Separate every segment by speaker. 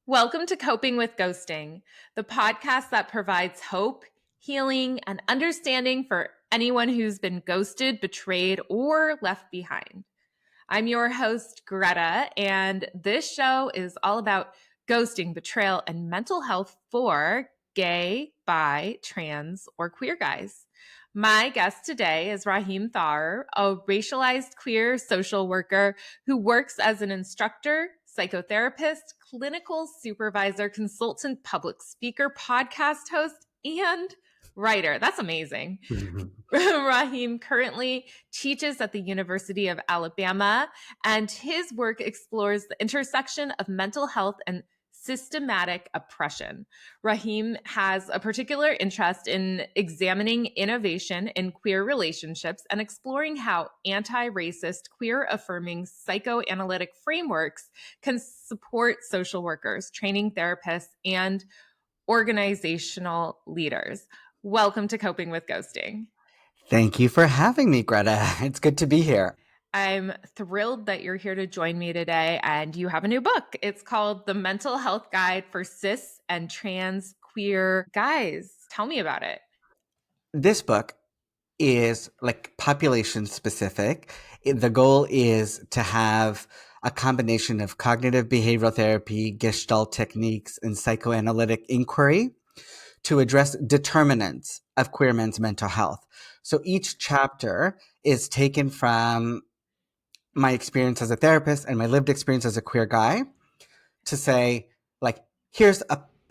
Speaker 1: Welcome to Coping with Ghosting, the podcast that provides hope, healing, and understanding for anyone who's been ghosted, betrayed, or left behind. I'm your host, Greta, and this show is all about ghosting, betrayal, and mental health for gay, bi, trans, or queer guys. My guest today is Rahim Thawer, a racialized queer social worker who works as an instructor, psychotherapist, clinical supervisor, consultant, public speaker, podcast host, and writer. That's amazing. Rahim currently teaches at the University of Alabama, and his work explores the intersection of mental health and systematic oppression. Rahim has a particular interest in examining innovation in queer relationships and exploring how anti-racist, queer-affirming psychoanalytic frameworks can support social workers, training therapists, and organizational leaders. Welcome to Coping with Ghosting.
Speaker 2: Thank you for having me, Greta. It's good to be here.
Speaker 1: I'm thrilled that you're here to join me today, and you have a new book. It's called The Mental Health Guide for Cis and Trans Queer Guys. Tell me about it.
Speaker 2: This book is like population specific. The goal is to have a combination of cognitive behavioral therapy, Gestalt techniques, and psychoanalytic inquiry to address determinants of queer men's mental health. So each chapter is taken from my experience as a therapist and my lived experience as a queer guy to say, like, here's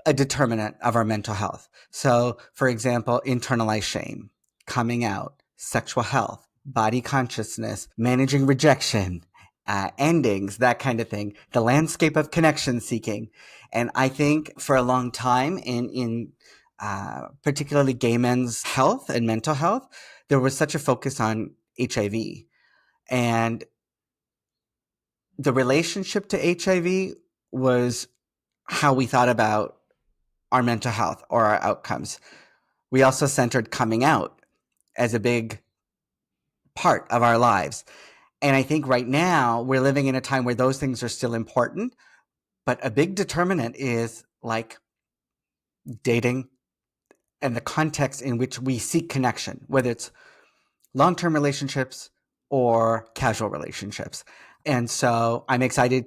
Speaker 2: a determinant of our mental health. So, for example, internalized shame, coming out, sexual health, body consciousness, managing rejection, endings, that kind of thing, the landscape of connection seeking. And I think for a long time in particularly gay men's health and mental health, there was such a focus on HIV. And the relationship to HIV was how we thought about our mental health or our outcomes. We also centered coming out as a big part of our lives. And I think right now we're living in a time where those things are still important, but a big determinant is like dating and the context in which we seek connection, whether it's long-term relationships or casual relationships. And so I'm excited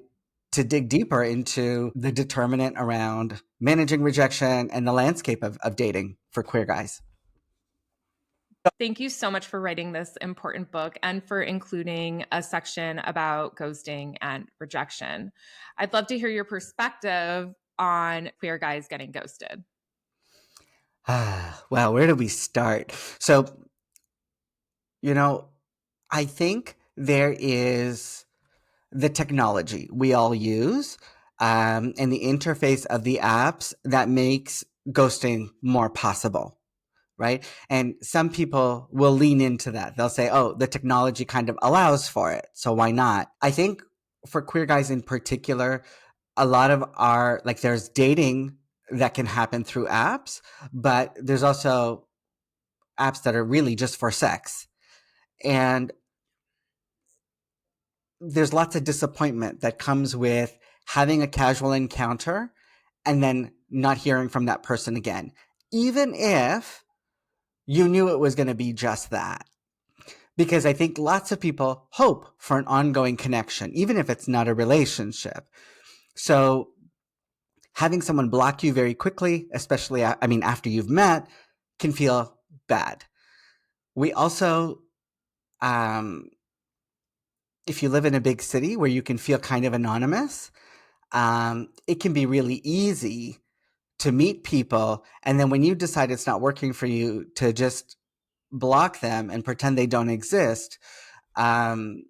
Speaker 2: to dig deeper into the determinant around managing rejection and the landscape of dating for queer guys.
Speaker 1: Thank you so much for writing this important book and for including a section about ghosting and rejection. I'd love to hear your perspective on queer guys getting ghosted.
Speaker 2: Well, where do we start? So, I think there is the technology we all use and the interface of the apps that makes ghosting more possible, right? And some people will lean into that. They'll say, oh, the technology kind of allows for it, so why not? I think for queer guys in particular, a lot of there's dating that can happen through apps, but there's also apps that are really just for sex. And there's lots of disappointment that comes with having a casual encounter and then not hearing from that person again, even if you knew it was going to be just that. Because I think lots of people hope for an ongoing connection, even if it's not a relationship. So having someone block you very quickly, especially, after you've met, can feel bad. We also, if you live in a big city where you can feel kind of anonymous, it can be really easy to meet people. And then when you decide it's not working for you, to just block them and pretend they don't exist. And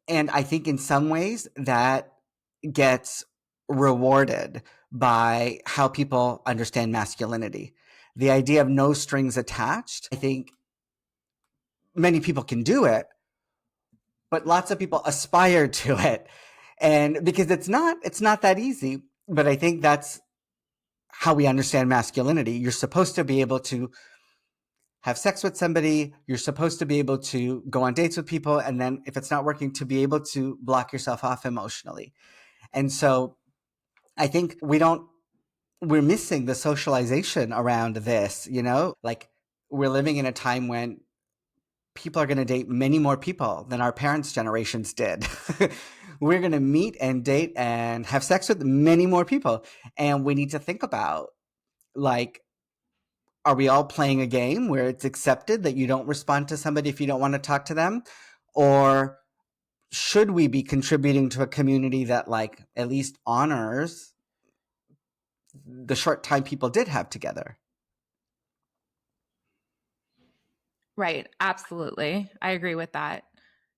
Speaker 2: I think in some ways that gets rewarded by how people understand masculinity. The idea of no strings attached, I think many people can do it, but lots of people aspire to it. And because it's not that easy, but I think that's how we understand masculinity. You're supposed to be able to have sex with somebody. You're supposed to be able to go on dates with people. And then if it's not working, to be able to block yourself off emotionally. And so I think we're missing the socialization around this, Like, we're living in a time when people are going to date many more people than our parents' generations did. We're going to meet and date and have sex with many more people. And we need to think about, like, are we all playing a game where it's accepted that you don't respond to somebody if you don't want to talk to them? Or should we be contributing to a community that, like, at least honors the short time people did have together?
Speaker 1: Right. Absolutely. I agree with that.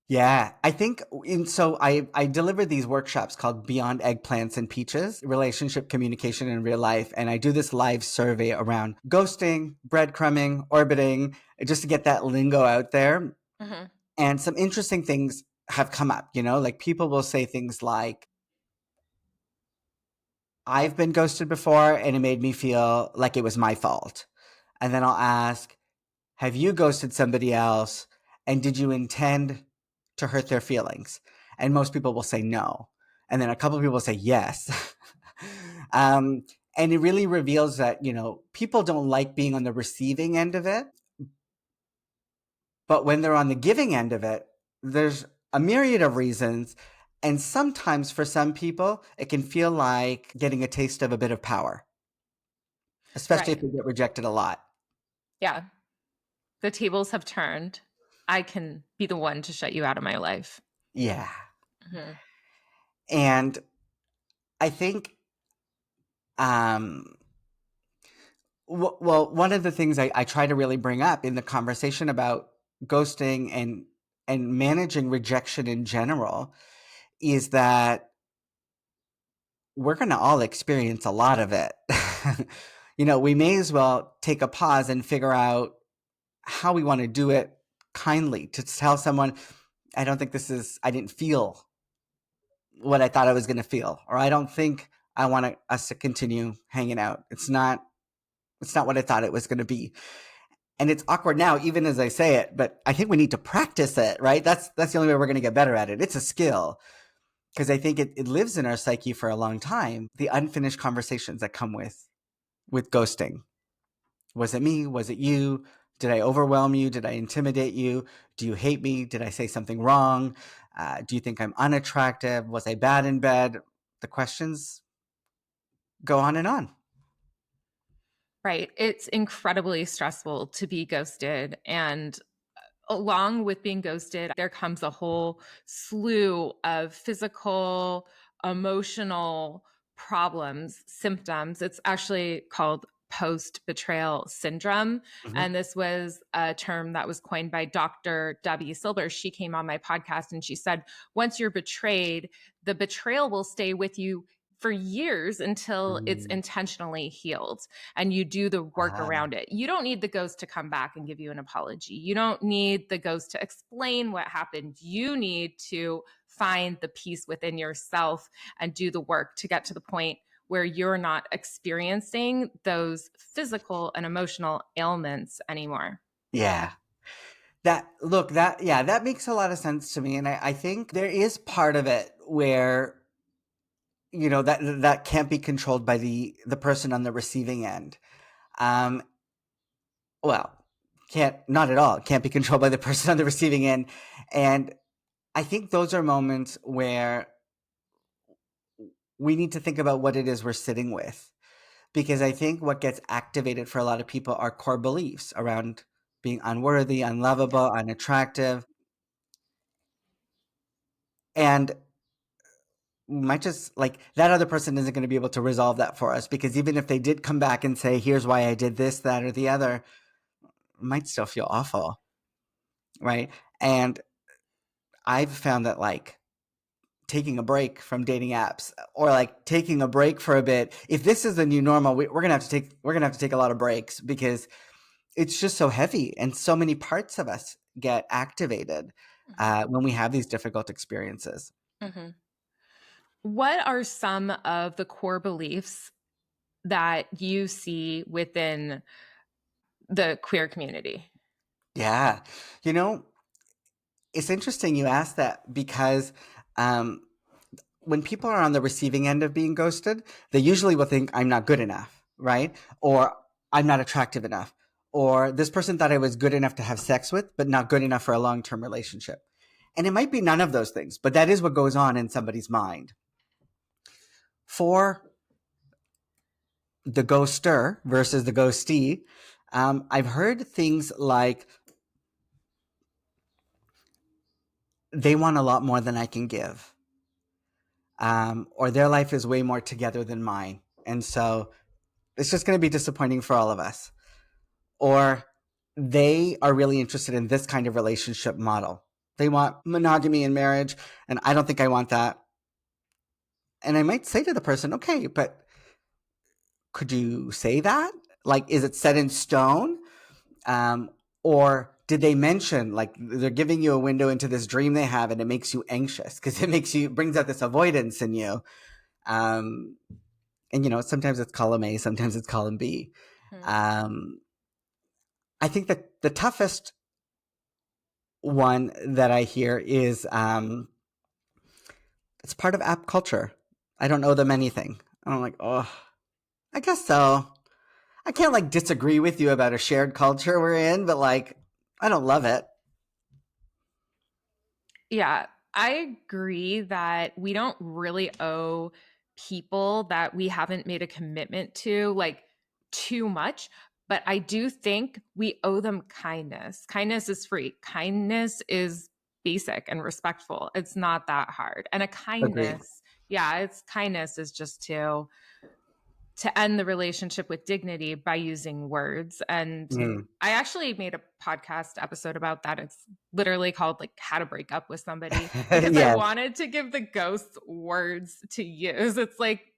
Speaker 2: Yeah, I think so I deliver these workshops called Beyond Eggplants and Peaches, relationship communication in real life, and I do this live survey around ghosting, breadcrumbing, orbiting, just to get that lingo out there.
Speaker 1: Hmm.
Speaker 2: And some interesting things have come up, like people will say things like, I've been ghosted before and it made me feel like it was my fault. And then I'll ask, have you ghosted somebody else? And did you intend to hurt their feelings? And most people will say no. And then a couple of people will say yes. um, and it really reveals that, people don't like being on the receiving end of it. But when they're on the giving end of it, there's a myriad of reasons. And sometimes for some people, it can feel like getting a taste of a bit of power, especially if
Speaker 1: Right.
Speaker 2: they get rejected a lot.
Speaker 1: Yeah. The tables have turned. I can be the one to shut you out of my life.
Speaker 2: Yeah.
Speaker 1: Mhm.
Speaker 2: And I think, um, well, one of the things I try to really bring up in the conversation about ghosting and managing rejection in general is that we're going to all experience a lot of it. We may as well take a pause and figure out how we want to do it kindly, to tell someone, I didn't feel what I thought I was going to feel, or I don't think I want us to continue hanging out. It's not what I thought it was going to be. And it's awkward now, even as I say it, but I think we need to practice it, right? That's the only way we're going to get better at it. It's a skill, because I think it lives in our psyche for a long time. The unfinished conversations that come with ghosting. Was it me? Was it you? Did I overwhelm you? Did I intimidate you? Do you hate me? Did I say something wrong? Do you think I'm unattractive? Was I bad in bed? The questions go on and on.
Speaker 1: Right. It's incredibly stressful to be ghosted. And along with being ghosted, there comes a whole slew of physical, emotional problems, symptoms. It's actually called post betrayal syndrome.
Speaker 2: Mhm.
Speaker 1: And this was a term that was coined by Dr. Debbie Silber. She came on my podcast and she said, once you're betrayed, the betrayal will stay with you for years until it's
Speaker 2: Mm.
Speaker 1: intentionally healed and you do the work
Speaker 2: Ah,
Speaker 1: around it. You don't need the ghost to come back and give you an apology. You don't need the ghost to explain what happened. You need to find the peace within yourself and do the work to get to the point where you're not experiencing those physical and emotional ailments anymore.
Speaker 2: yeah. That makes a lot of sense to me. And I think there is part of it where, that can't be controlled by the person on the receiving end. Um, well, can't, not at all. Can't be controlled by the person on the receiving end. And I think those are moments where we need to think about what it is we're sitting with. Because I think what gets activated for a lot of people are core beliefs around being unworthy, unlovable, unattractive. And we might just, like, that other person isn't going to be able to resolve that for us, because even if they did come back and say, here's why I did this, that, or the other, it might still feel awful. Right. And I've found that, like, taking a break from dating apps, or like taking a break for a bit, if this is the new normal, we're gonna have to take a lot of breaks, because it's just so heavy and so many parts of us get activated
Speaker 1: Mhm.
Speaker 2: when we have these difficult experiences.
Speaker 1: Mhm. What are some of the core beliefs that you see within the queer community?
Speaker 2: Yeah, you know it's interesting you asked that, because um, when people are on the receiving end of being ghosted, they usually will think I'm not good enough, right? Or I'm not attractive enough. Or this person thought I was good enough to have sex with, but not good enough for a long-term relationship. And it might be none of those things, but that is what goes on in somebody's mind. For the ghoster versus the ghostee, I've heard things like they want a lot more than I can give, or their life is way more together than mine. And so it's just going to be disappointing for all of us. Or they are really interested in this kind of relationship model. They want monogamy in marriage, and I don't think I want that. And I might say to the person, okay, but could you say that? Like, is it set in stone? Um, or did they mention, like, they're giving you a window into this dream they have and it makes you anxious because brings out this avoidance in you. Um, and, sometimes it's column A, sometimes it's column B. Um, I think that the toughest one that I hear is it's part of app culture. I don't owe them anything. And I'm like, oh, I guess so. I can't like disagree with you about a shared culture we're in, but like, I don't love it.
Speaker 1: Yeah, I agree that we don't really owe people that we haven't made a commitment to like too much, but I do think we owe them kindness. Kindness is free. Kindness is basic and respectful. It's not that hard. And a
Speaker 2: Agreed.
Speaker 1: kindness, yeah, it's kindness is just to end the relationship with dignity by using words. And
Speaker 2: Mm.
Speaker 1: I actually made a podcast episode about that. It's literally called like how to break up with somebody because I
Speaker 2: Yeah.
Speaker 1: wanted to give the ghosts words to use. It's like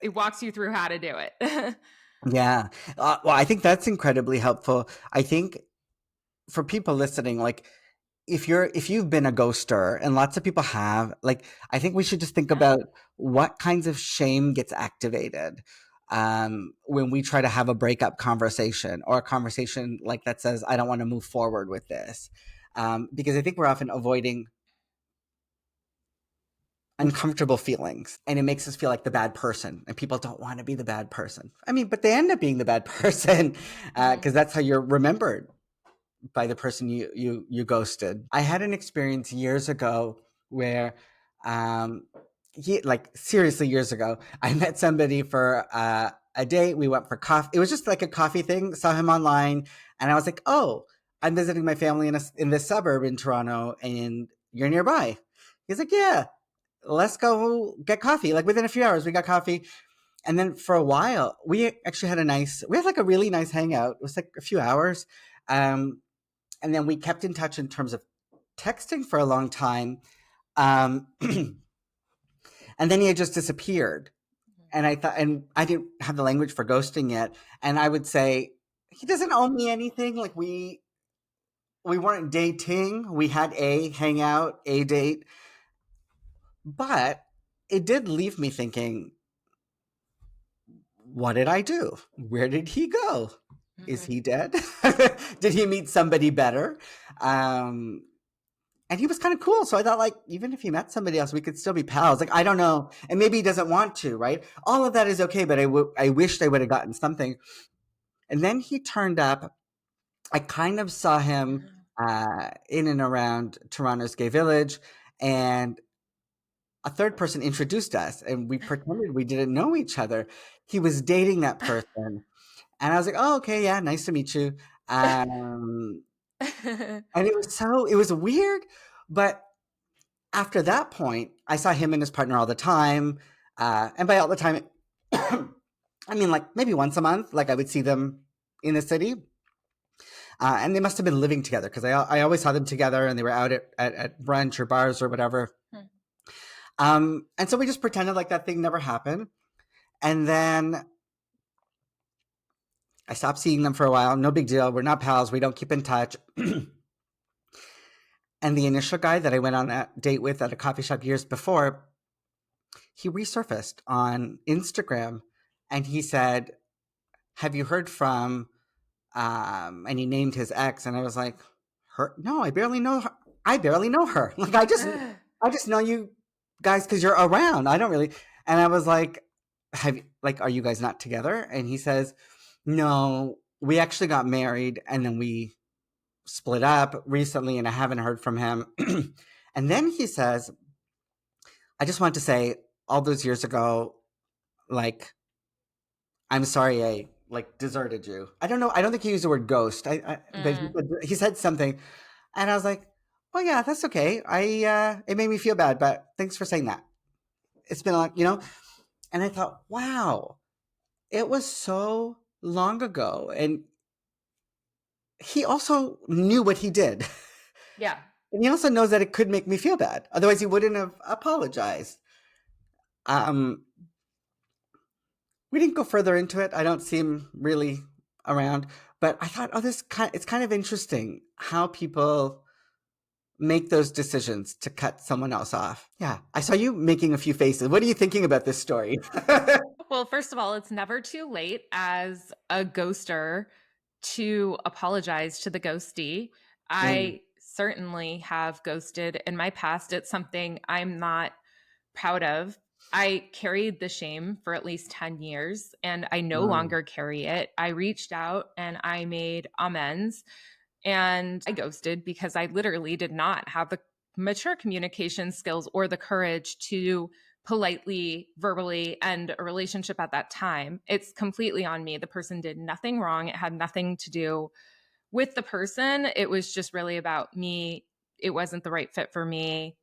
Speaker 1: it walks you through how to do it.
Speaker 2: Yeah. Well, I think that's incredibly helpful. I think for people listening, like if you've been a ghoster, and lots of people have, like, I think we should just think
Speaker 1: Yeah.
Speaker 2: about what kinds of shame gets activated when we try to have a breakup conversation, or a conversation like that says, I don't want to move forward with this. Because I think we're often avoiding uncomfortable feelings, and it makes us feel like the bad person, and people don't want to be the bad person. I mean, but they end up being the bad person because that's how you're remembered, by the person you ghosted. I had an experience years ago where like seriously years ago, I met somebody for a date. We went for coffee. It was just like a coffee thing. Saw him online, and I was like, "Oh, I'm visiting my family in this suburb in Toronto, and you're nearby." He's like, "Yeah, let's go get coffee." Like within a few hours, we got coffee. And then for a while, we actually we had like a really nice hangout. It was like a few hours. Um, and then we kept in touch in terms of texting for a long time. Um, and then he had just disappeared. And I didn't have the language for ghosting yet. And I would say, he doesn't owe me anything. Like we weren't dating. We had a hangout, a date, but it did leave me thinking, what did I do? Where did he go? Is he dead? Did he meet somebody better? Um, and he was kind of cool. So I thought, like, even if he met somebody else, we could still be pals. Like, I don't know. And maybe he doesn't want to, right? All of that is okay, but I wished I would have gotten something. And then he turned up. I kind of saw him in and around Toronto's Gay Village. And a third person introduced us, and we pretended we didn't know each other. He was dating that person. And I was like, oh, okay, yeah, nice to meet you. Um, and it was weird, but after that point, I saw him and his partner all the time. And by all the time, I mean like maybe once a month. Like I would see them in the city. And they must have been living together because I always saw them together, and they were out at brunch or bars or whatever. And so we just pretended like that thing never happened. And then I stopped seeing them for a while. No big deal. We're not pals. We don't keep in touch. And the initial guy that I went on that date with at a coffee shop years before, he resurfaced on Instagram, and he said, have you heard from, and he named his ex. And I was like, her? No, I barely know her. I barely know her. Like, I just know you. guys, because you're around. I don't really. And I was like, are you guys not together? And he says, no, we actually got married and then we split up recently and I haven't heard from him. And then he says, I just want to say all those years ago, like, I'm sorry I like deserted you. I don't know. I don't think he used the word ghost. But
Speaker 1: Mm,
Speaker 2: he said something, and I was like, "Oh yeah, that's okay." It made me feel bad, but thanks for saying that. It's been like and I thought, wow, it was so long ago, and he also knew what he did,
Speaker 1: yeah.
Speaker 2: and he also knows that it could make me feel bad. Otherwise, he wouldn't have apologized. Um, we didn't go further into it. I don't see him really around, but I thought, oh, it's kind of interesting how people make those decisions to cut someone else off. Yeah, I saw you making a few faces. What are you thinking about this story?
Speaker 1: Well, first of all, it's never too late as a ghoster to apologize to the ghostee.
Speaker 2: Mm,
Speaker 1: I certainly have ghosted in my past. It's something I'm not proud of. I carried the shame for at least 10 years and I no
Speaker 2: mm,
Speaker 1: longer carry it. I reached out and I made amends and I ghosted because I literally did not have the mature communication skills or the courage to politely, verbally end a relationship at that time. It's completely on me. The person did nothing wrong. It had nothing to do with the person. It was just really about me. It wasn't the right fit for me.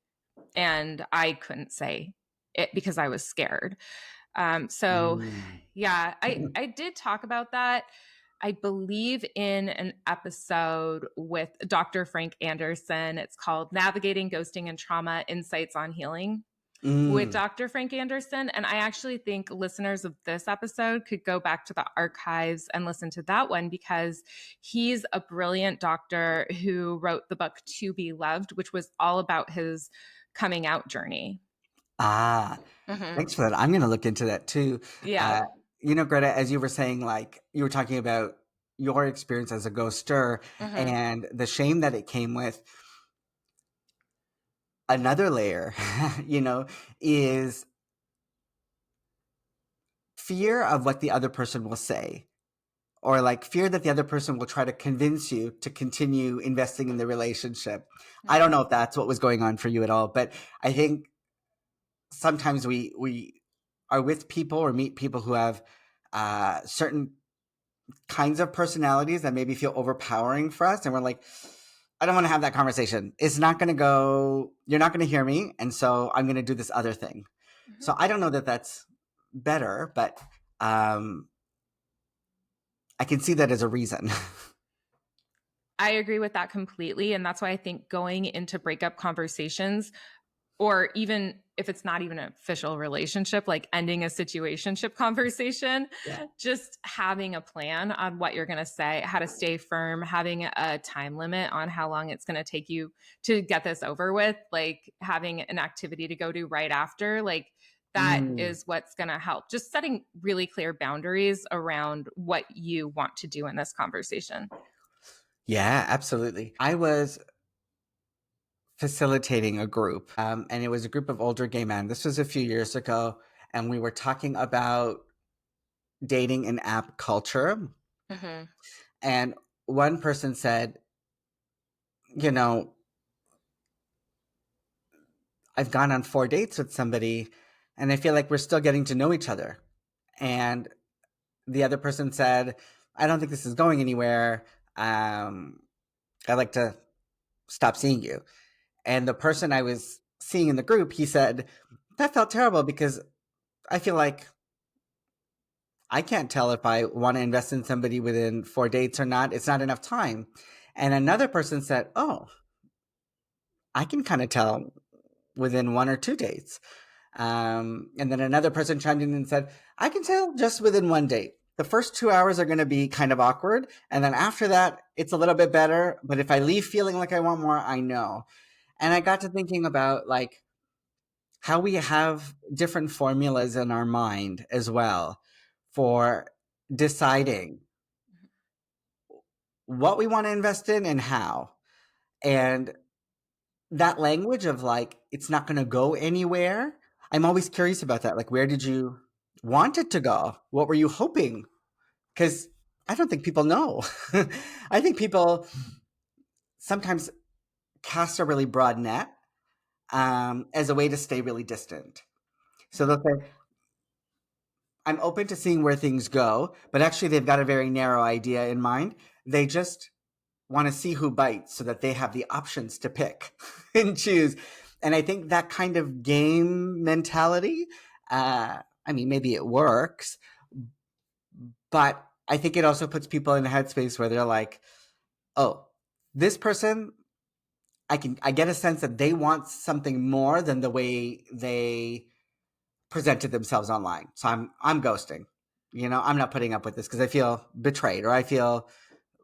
Speaker 1: And I couldn't say it because I was scared. So
Speaker 2: mm,
Speaker 1: yeah, I did talk about that. I believe in an episode with Dr. Frank Anderson. It's called Navigating Ghosting and Trauma Insights on Healing with
Speaker 2: mm.
Speaker 1: Dr. Frank Anderson. And I actually think listeners of this episode could go back to the archives and listen to that one because he's a brilliant doctor who wrote the book To Be Loved, which was all about his coming out journey.
Speaker 2: Ah,
Speaker 1: Mm-hmm.
Speaker 2: thanks for that. I'm going to look into that too.
Speaker 1: Yeah.
Speaker 2: Uh, Greta, as you were saying, like you were talking about your experience as a ghoster
Speaker 1: Mm-hmm.
Speaker 2: and the shame that it came with. Another layer, is fear of what the other person will say, or like fear that the other person will try to convince you to continue investing in the relationship. I don't
Speaker 1: Mm-hmm.
Speaker 2: know if that's what was going on for you at all, but I think sometimes we are with people or meet people who have certain kinds of personalities that maybe feel overpowering for us, and we're like, I don't want to have that conversation. It's not going to go. You're not going to hear me, and so I'm going to do this other thing.
Speaker 1: Mm-hmm.
Speaker 2: So I don't know that that's better, but um, I can see that as a reason.
Speaker 1: I agree with that completely. And that's why I think going into breakup conversations, or even if it's not even an official relationship, like ending a situationship conversation,
Speaker 2: Yeah.
Speaker 1: just having a plan on what you're going to say, how to stay firm, having a time limit on how long it's going to take you to get this over with, like having an activity to go to right after, like that
Speaker 2: Mm.
Speaker 1: is what's going to help. Just setting really clear boundaries around what you want to do in this conversation.
Speaker 2: Yeah, absolutely. I was facilitating a group, and it was a group of older gay men. This was a few years ago, and we were talking about dating in app culture.
Speaker 1: Mm-hmm.
Speaker 2: And one person said, you know, I've gone on 4 dates with somebody, and I feel like we're still getting to know each other. And the other person said, I don't think this is going anywhere. I'd like to stop seeing you. And the person I was seeing in the group, he said, that felt terrible because I feel like I can't tell if I want to invest in somebody within 4 dates or not. It's not enough time. And another person said, oh, I can kind of tell within 1 or 2 dates. And then another person chimed in and said, I can tell just within 1 date. The first 2 hours are going to be kind of awkward. And then after that, it's a little bit better. But if I leave feeling like I want more, I know. And I got to thinking about like how we have different formulas in our mind as well for deciding what we want to invest in and how. And that language of like, it's not going to go anywhere. I'm always curious about that. Like, where did you want it to go? What were you hoping? Because I don't think people know. I think people sometimes cast a really broad net as a way to stay really distant. So they'll say, I'm open to seeing where things go, but actually they've got a very narrow idea in mind. They just want to see who bites so that they have the options to pick and choose. And I think that kind of game mentality, I mean, maybe it works, but I think it also puts people in a headspace where they're like, oh, this person, I get a sense that they want something more than the way they presented themselves online. So I'm ghosting. You know, I'm not putting up with this because I feel betrayed or I feel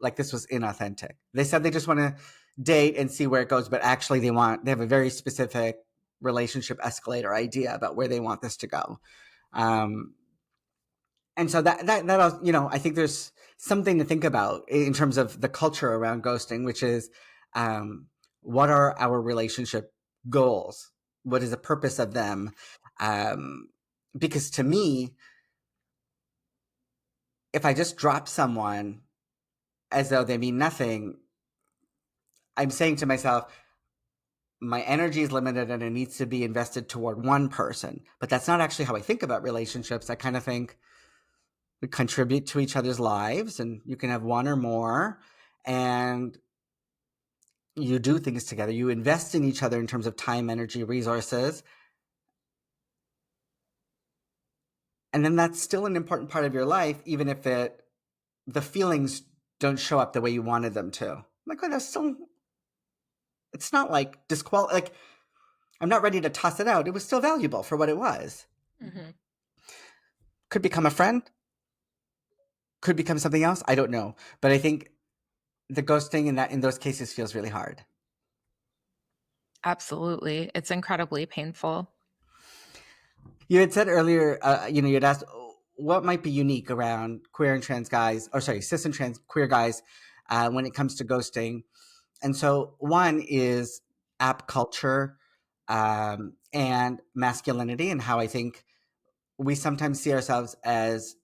Speaker 2: like this was inauthentic. They said they just want to date and see where it goes, but actually they have a very specific relationship escalator idea about where they want this to go. Um, and so I think there's something to think about in terms of the culture around ghosting, which is um, what are our relationship goals? What is the purpose of them? Um, because to me, if I just drop someone as though they mean nothing, I'm saying to myself, my energy is limited and it needs to be invested toward one person. But that's not actually how I think about relationships. I kind of think we contribute to each other's lives and you can have one or more and you do things together. You invest in each other in terms of time, energy, resources. And then that's still an important part of your life, even if the feelings don't show up the way you wanted them to. I'm like, well, that's still, it's not like like I'm not ready to toss it out. It was still valuable for what it was.
Speaker 1: Mm-hmm.
Speaker 2: Could become a friend, could become something else. I don't know. But I think the ghosting in those cases feels really hard.
Speaker 1: Absolutely. It's incredibly painful.
Speaker 2: You had said earlier, you had asked what might be unique around queer and trans guys, or sorry, cis and trans queer guys when it comes to ghosting. And so one is app culture and masculinity, and how I think we sometimes see ourselves as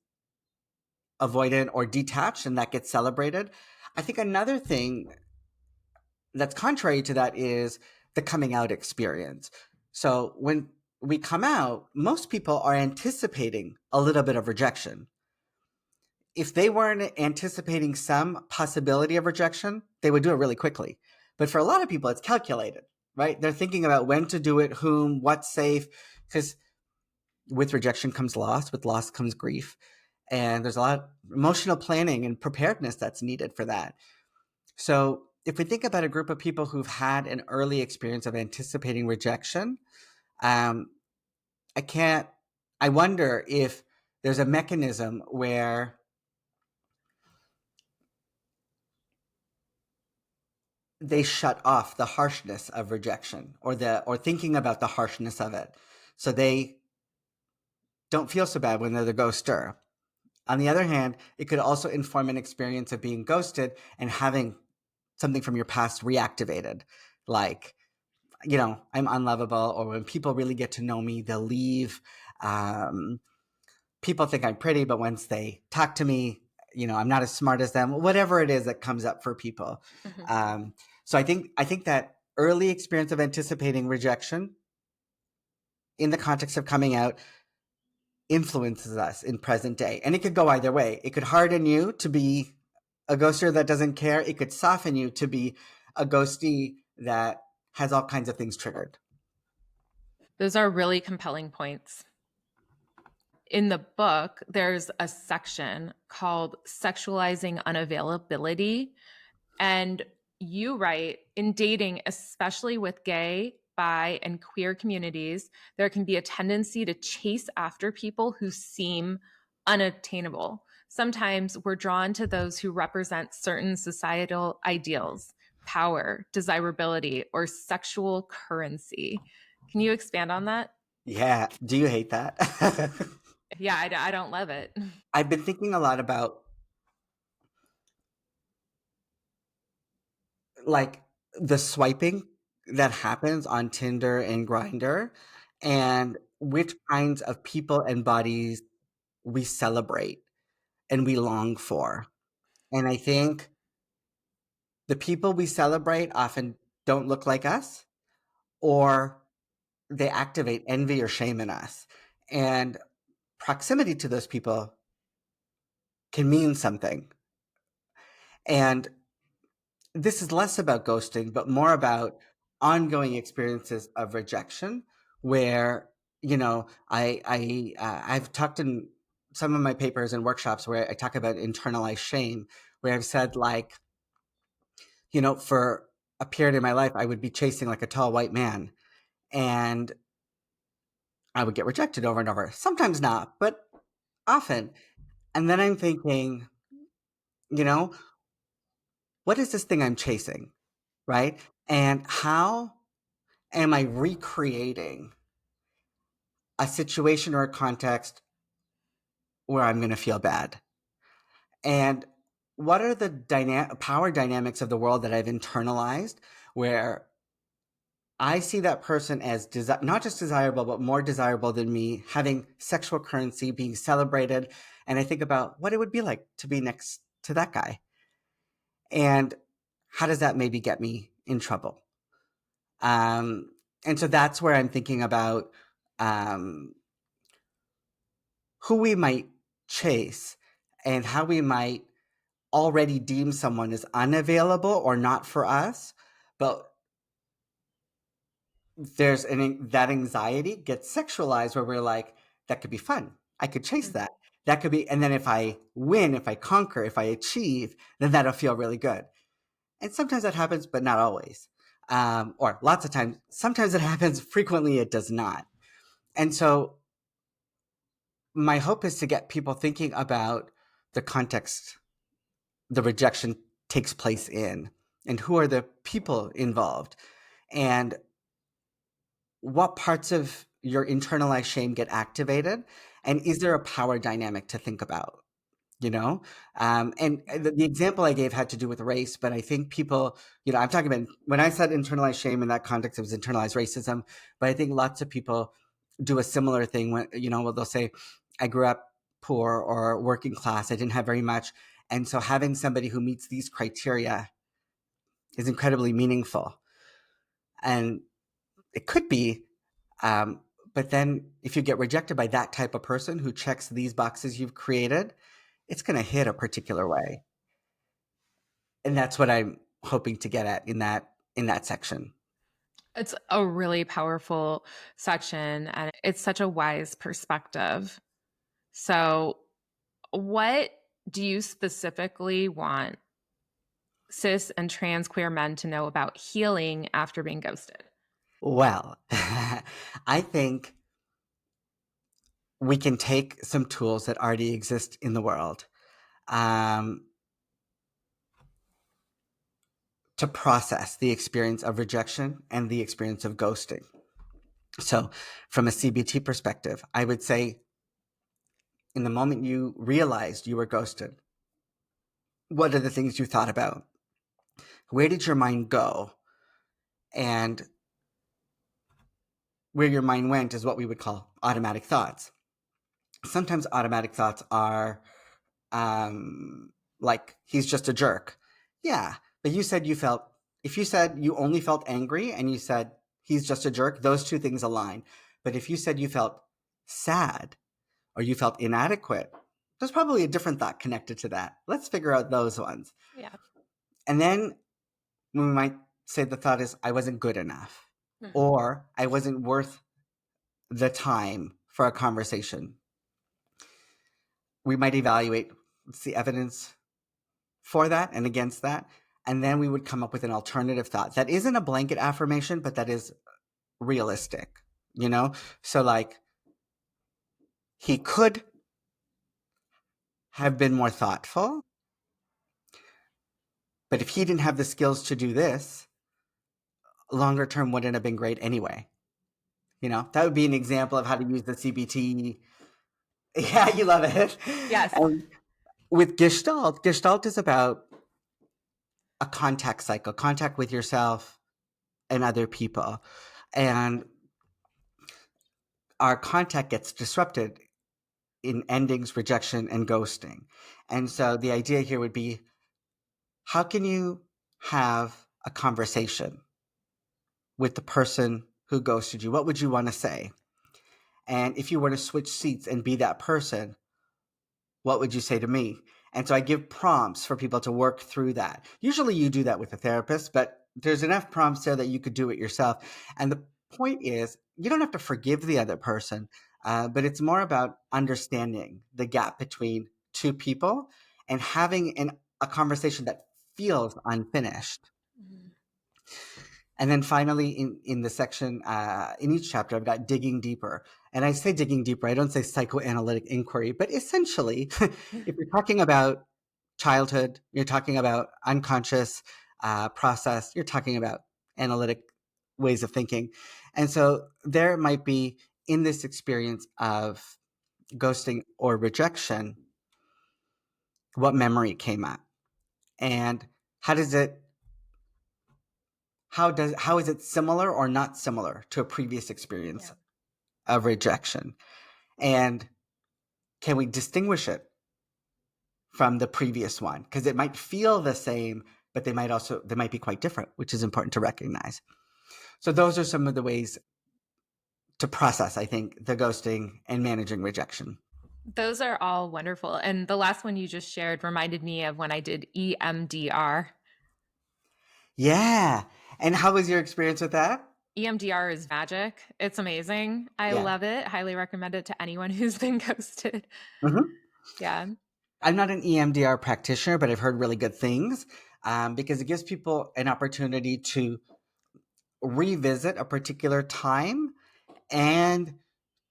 Speaker 2: avoidant or detached, and that gets celebrated. I think another thing that's contrary to that is the coming out experience. So when we come out, most people are anticipating a little bit of rejection. If they weren't anticipating some possibility of rejection, they would do it really quickly. But for a lot of people, it's calculated, right? They're thinking about when to do it, whom, what's safe, because with rejection comes loss, with loss comes grief. And there's a lot of emotional planning and preparedness that's needed for that. So if we think about a group of people who've had an early experience of anticipating rejection, um, I can't, I wonder if there's a mechanism where they shut off the harshness of rejection or thinking about the harshness of it. So they don't feel so bad when they're the ghoster. On the other hand, it could also inform an experience of being ghosted and having something from your past reactivated. Like, I'm unlovable, or when people really get to know me, they'll leave. Um, People think I'm pretty, but once they talk to me, I'm not as smart as them. Whatever it is that comes up for people.
Speaker 1: Mm-hmm.
Speaker 2: Um, so I think that early experience of anticipating rejection in the context of coming out influences us in present day, and it could go either way. It could harden you to be a ghoster that doesn't care. It could soften you to be a ghostie that has all kinds of things triggered.
Speaker 1: Those are really compelling points. In the book, there's a section called Sexualizing Unavailability. And you write, in dating, especially with gay, bi, and queer communities, there can be a tendency to chase after people who seem unattainable. Sometimes we're drawn to those who represent certain societal ideals, power, desirability, or sexual currency. Can you expand on that?
Speaker 2: Yeah. Do you hate that?
Speaker 1: Yeah, I don't love it.
Speaker 2: I've been thinking a lot about like the swiping that happens on Tinder and Grindr, and which kinds of people and bodies we celebrate and we long for. And I think the people we celebrate often don't look like us, or they activate envy or shame in us. And proximity to those people can mean something. And this is less about ghosting, but more about ongoing experiences of rejection, where I've talked in some of my papers and workshops where I talk about internalized shame, where I've said, like, for a period in my life, I would be chasing like a tall white man, and I would get rejected over and over. Sometimes not, but often. And then I'm thinking, you know, what is this thing I'm chasing? Right? And how am I recreating a situation or a context where I'm going to feel bad? And what are the power dynamics of the world that I've internalized, where I see that person as not just desirable, but more desirable than me, having sexual currency, being celebrated. And I think about what it would be like to be next to that guy. And how does that maybe get me in trouble? Um, and so that's where I'm thinking about um, who we might chase and how we might already deem someone as unavailable or not for us. But that anxiety gets sexualized, where we're like, that could be fun. I could chase that. That could be, and then if I win, if I conquer, if I achieve, then that'll feel really good. And sometimes that happens, but not always. Or lots of times, sometimes it happens, frequently it does not. And so my hope is to get people thinking about the context the rejection takes place in, and who are the people involved, and what parts of your internalized shame get activated, and is there a power dynamic to think about? And the example I gave had to do with race, but I think people, I'm talking about, when I said internalized shame in that context, it was internalized racism. But I think lots of people do a similar thing when, well, they'll say, I grew up poor or working class, I didn't have very much. And so having somebody who meets these criteria is incredibly meaningful. And it could be, um, but then if you get rejected by that type of person who checks these boxes you've created, it's going to hit a particular way. And that's what I'm hoping to get at in that section.
Speaker 1: It's a really powerful section and it's such a wise perspective. So, what do you specifically want cis and trans queer men to know about healing after being ghosted?
Speaker 2: Well, I think we can take some tools that already exist in the world, um, to process the experience of rejection and the experience of ghosting. So, from a CBT perspective, I would say, in the moment you realized you were ghosted, what are the things you thought about? Where did your mind go? And where your mind went is what we would call automatic thoughts. Sometimes automatic thoughts are, like, he's just a jerk. Yeah, but if you said you only felt angry and you said he's just a jerk, those two things align. But if you said you felt sad or you felt inadequate, there's probably a different thought connected to that. Let's figure out those ones.
Speaker 1: Yeah.
Speaker 2: And then we might say the thought is, I wasn't good enough,
Speaker 1: Mhm.
Speaker 2: or I wasn't worth the time for a conversation. We might evaluate what's the evidence for that and against that. And then we would come up with an alternative thought that isn't a blanket affirmation, but that is realistic, So, like, he could have been more thoughtful, but if he didn't have the skills to do this, longer term wouldn't have been great anyway. That would be an example of how to use the CBT. Yeah, you love it.
Speaker 1: Yes.
Speaker 2: And with Gestalt is about a contact cycle, contact with yourself, and other people. And our contact gets disrupted in endings, rejection, and ghosting. And so the idea here would be, how can you have a conversation with the person who ghosted you? What would you want to say? And if you were to switch seats and be that person, what would you say to me? And so I give prompts for people to work through that. Usually you do that with a therapist, but there's enough prompts there that you could do it yourself. And the point is, you don't have to forgive the other person, but it's more about understanding the gap between two people and having a conversation that feels unfinished.
Speaker 1: Mhm.
Speaker 2: And then finally, in the section, in each chapter, I've got digging deeper. And I say digging deeper, I don't say psychoanalytic inquiry, but essentially, if you're talking about childhood, you're talking about unconscious process, you're talking about analytic ways of thinking. And so there might be, in this experience of ghosting or rejection, what memory came up, and how does it how is it similar or not similar to a previous experience
Speaker 1: Yeah.
Speaker 2: of rejection? And can we distinguish it from the previous one? Because it might feel the same, but they might be quite different, which is important to recognize. So those are some of the ways to process, I think, the ghosting and managing rejection.
Speaker 1: Those are all wonderful. And the last one you just shared reminded me of when I did EMDR.
Speaker 2: Yeah. And how was your experience with that?
Speaker 1: EMDR is magic. It's amazing. I
Speaker 2: Yeah.
Speaker 1: love it. Highly recommend it to anyone who's been ghosted.
Speaker 2: Mhm.
Speaker 1: Yeah.
Speaker 2: I'm not an EMDR practitioner, but I've heard really good things, because it gives people an opportunity to revisit a particular time and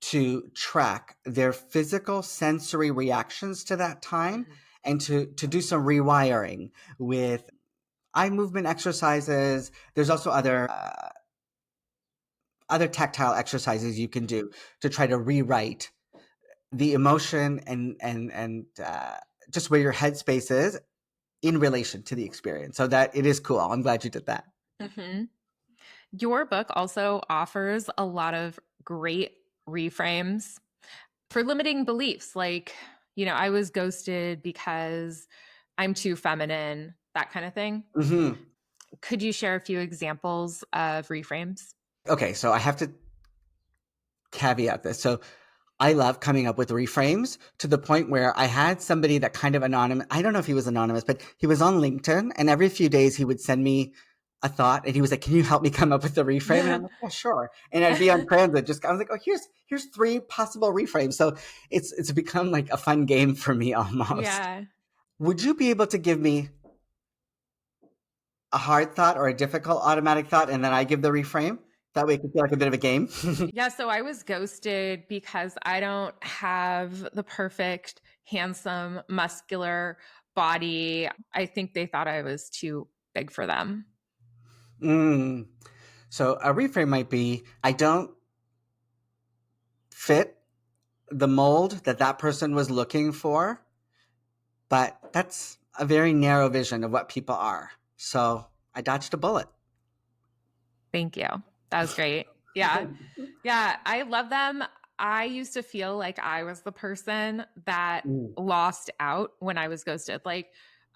Speaker 2: to track their physical sensory reactions to that time,
Speaker 1: Mhm.
Speaker 2: and to do some rewiring with eye movement exercises. There's also other tactile exercises you can do to try to rewrite the emotion and just where your headspace is in relation to the experience. So that it is cool. I'm glad you did that.
Speaker 1: Mhm. Your book also offers a lot of great reframes for limiting beliefs. Like, I was ghosted because I'm too feminine, that kind of thing.
Speaker 2: Hmm.
Speaker 1: Could you share a few examples of reframes?
Speaker 2: Okay, so I have to caveat this. So I love coming up with reframes to the point where I had somebody that kind of anonymous. I don't know if he was anonymous, but he was on LinkedIn, and every few days he would send me a thought, and he was like, "Can you help me come up with a reframe?" And I'm like, "Yeah, sure." And I'd be on transit, just I was like, "Oh, here's three possible reframes." So it's become like a fun game for me almost.
Speaker 1: Yeah.
Speaker 2: Would you be able to give me a hard thought or a difficult automatic thought, and then I give the reframe? That way, it could feel like a bit of a game.
Speaker 1: Yeah, so I was ghosted because I don't have the perfect, handsome, muscular body. I think they thought I was too big for them.
Speaker 2: Mm. So a reframe might be, I don't fit the mold that that person was looking for, but that's a very narrow vision of what people are. So I dodged a bullet.
Speaker 1: Thank you. That was great. Yeah. Yeah, I love them. I used to feel like I was the person that
Speaker 2: Mm.
Speaker 1: lost out when I was ghosted. Like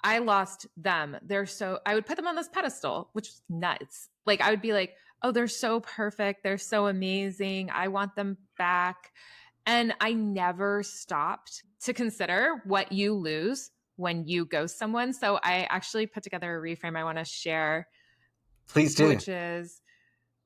Speaker 1: I lost them. I would put them on this pedestal, which is nuts. Like I would be like, oh, they're so perfect. They're so amazing. I want them back. And I never stopped to consider what you lose when you ghost someone. So I actually put together a reframe I want to share,
Speaker 2: Please do.
Speaker 1: which is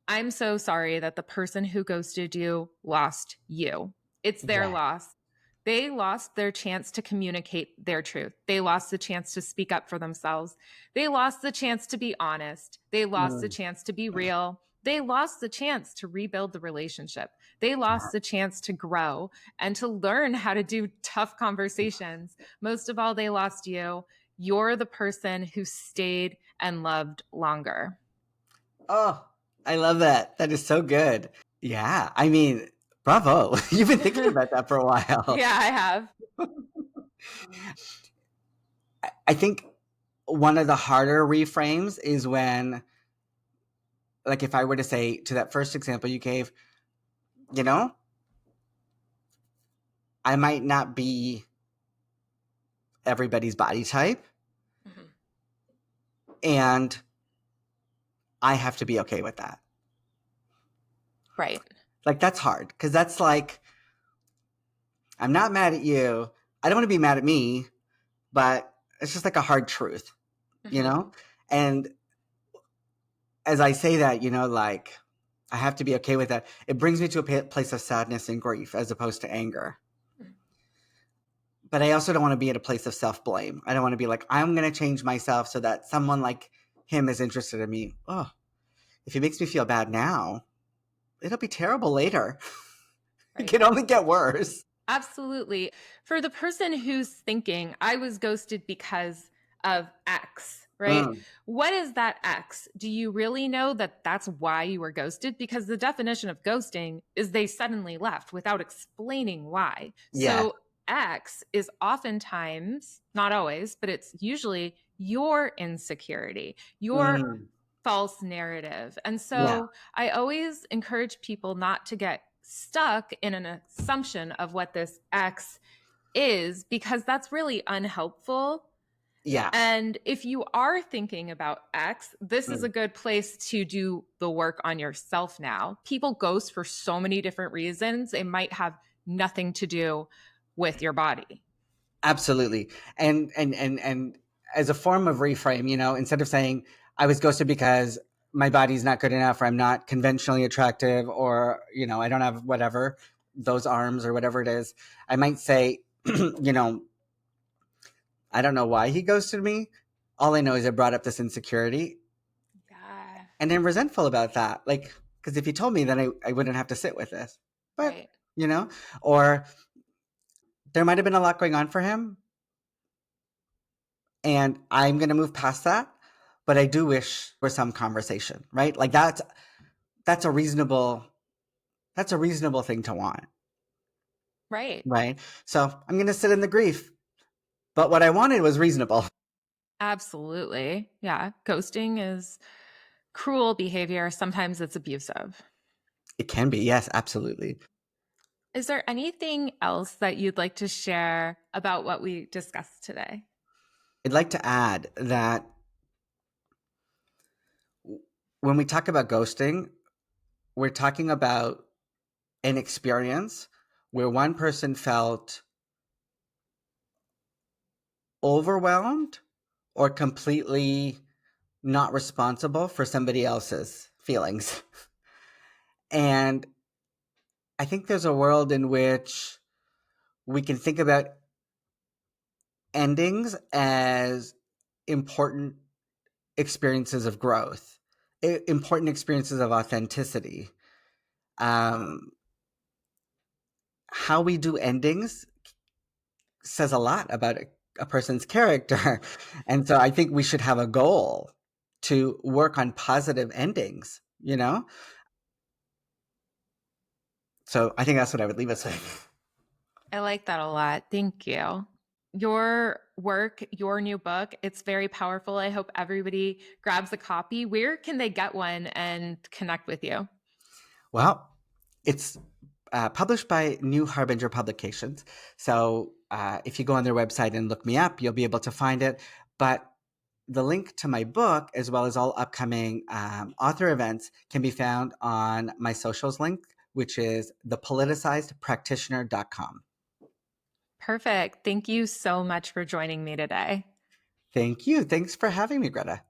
Speaker 1: I'm so sorry that the person who ghosted you lost you. It's their
Speaker 2: Yeah.
Speaker 1: loss. They lost their chance to communicate their truth. They lost the chance to speak up for themselves. They lost the chance to be honest. They lost the
Speaker 2: Mm.
Speaker 1: chance to be real. They lost the chance to rebuild the relationship. They lost the chance to grow and to learn how to do tough conversations. Most of all, they lost you. You're the person who stayed and loved longer.
Speaker 2: Oh, I love that. That is so good. Yeah. I mean, bravo. You've been thinking about that for a while.
Speaker 1: Yeah, I have.
Speaker 2: I think one of the harder reframes is when like if I were to say to that first example you gave, you know, I might not be everybody's body type,
Speaker 1: Mhm.
Speaker 2: and I have to be okay with that.
Speaker 1: Right.
Speaker 2: Like that's hard because that's like, I'm not mad at you. I don't want to be mad at me, but it's just like a hard truth, you
Speaker 1: Mhm.
Speaker 2: know? And as I say that, you know, like I have to be okay with that. It brings me to a place of sadness and grief as opposed to anger.
Speaker 1: Mhm.
Speaker 2: But I also don't want to be at a place of self blame. I don't want to be like, I'm going to change myself so that someone like him is interested in me. Oh, if he makes me feel bad now, it'll be terrible later. It
Speaker 1: Right.
Speaker 2: can only get worse.
Speaker 1: Absolutely. For the person who's thinking, I was ghosted because of X, right?
Speaker 2: Mm,
Speaker 1: What is that X? Do you really know that that's why you were ghosted? Because the definition of ghosting is they suddenly left without explaining why.
Speaker 2: yeah.
Speaker 1: So X is oftentimes, not always, but it's usually your insecurity, your
Speaker 2: Mm,
Speaker 1: false narrative. And
Speaker 2: yeah.
Speaker 1: so I always encourage people not to get stuck in an assumption of what this X is, because that's really unhelpful.
Speaker 2: Yeah.
Speaker 1: And if you are thinking about X, this is
Speaker 2: Mm,
Speaker 1: a good place to do the work on yourself now. People ghost for so many different reasons. It might have nothing to do with your body.
Speaker 2: absolutely. And as a form of reframe, you know, instead of saying I was ghosted because my body's not good enough or I'm not conventionally attractive or, you know, I don't have whatever, those arms or whatever it is, I might say, you know, I don't know why he ghosted me. All I know is it brought up this insecurity
Speaker 1: Yeah.
Speaker 2: and I'm resentful about that. Like, because if he told me, then I wouldn't have to sit with this. But,
Speaker 1: Right.
Speaker 2: you know, or there might have been a lot going on for him and I'm going to move past that. But I do wish for some conversation, right? Like that's a reasonable that's a reasonable thing to want,
Speaker 1: Right.
Speaker 2: right? So I'm going to sit in the grief. But what I wanted was reasonable.
Speaker 1: Absolutely. Yeah. Ghosting is cruel behavior. Sometimes it's abusive.
Speaker 2: It can be, yes, absolutely.
Speaker 1: Is there anything else that you'd like to share about what we discussed today?
Speaker 2: I'd like to add that when we talk about ghosting, we're talking about an experience where one person felt overwhelmed or completely not responsible for somebody else's feelings. And I think there's a world in which we can think about endings as important experiences of growth, important experiences of authenticity. Um, how we do endings says a lot about a person's character. And so I think we should have a goal to work on positive endings, you know? So I think that's what I would leave us with.
Speaker 1: I like that a lot. Thank you. Your work, your new book, it's very powerful. I hope everybody grabs a copy. Where can they get one and connect with you?
Speaker 2: Well, it's published by New Harbinger Publications. So if you go on their website and look me up, you'll be able to find it. But the link to my book, as well as all upcoming author events, can be found on my socials link, which is thepoliticizedpractitioner.com.
Speaker 1: Perfect. Thank you so much for joining me today.
Speaker 2: Thank you. Thanks for having me, Greta.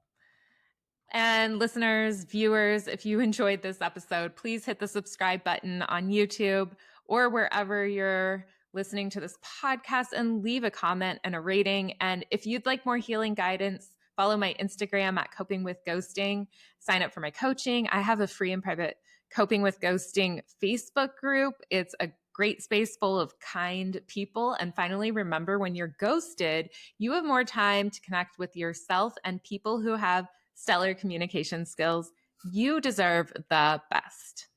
Speaker 1: And listeners, viewers, if you enjoyed this episode, please hit the subscribe button on YouTube or wherever you're listening to this podcast and leave a comment and a rating. And if you'd like more healing guidance, follow my Instagram at Coping with Ghosting. Sign up for my coaching. I have a free and private Coping with Ghosting Facebook group. It's a great space full of kind people. And finally, remember, when you're ghosted, you have more time to connect with yourself and people who have stellar communication skills. You deserve the best.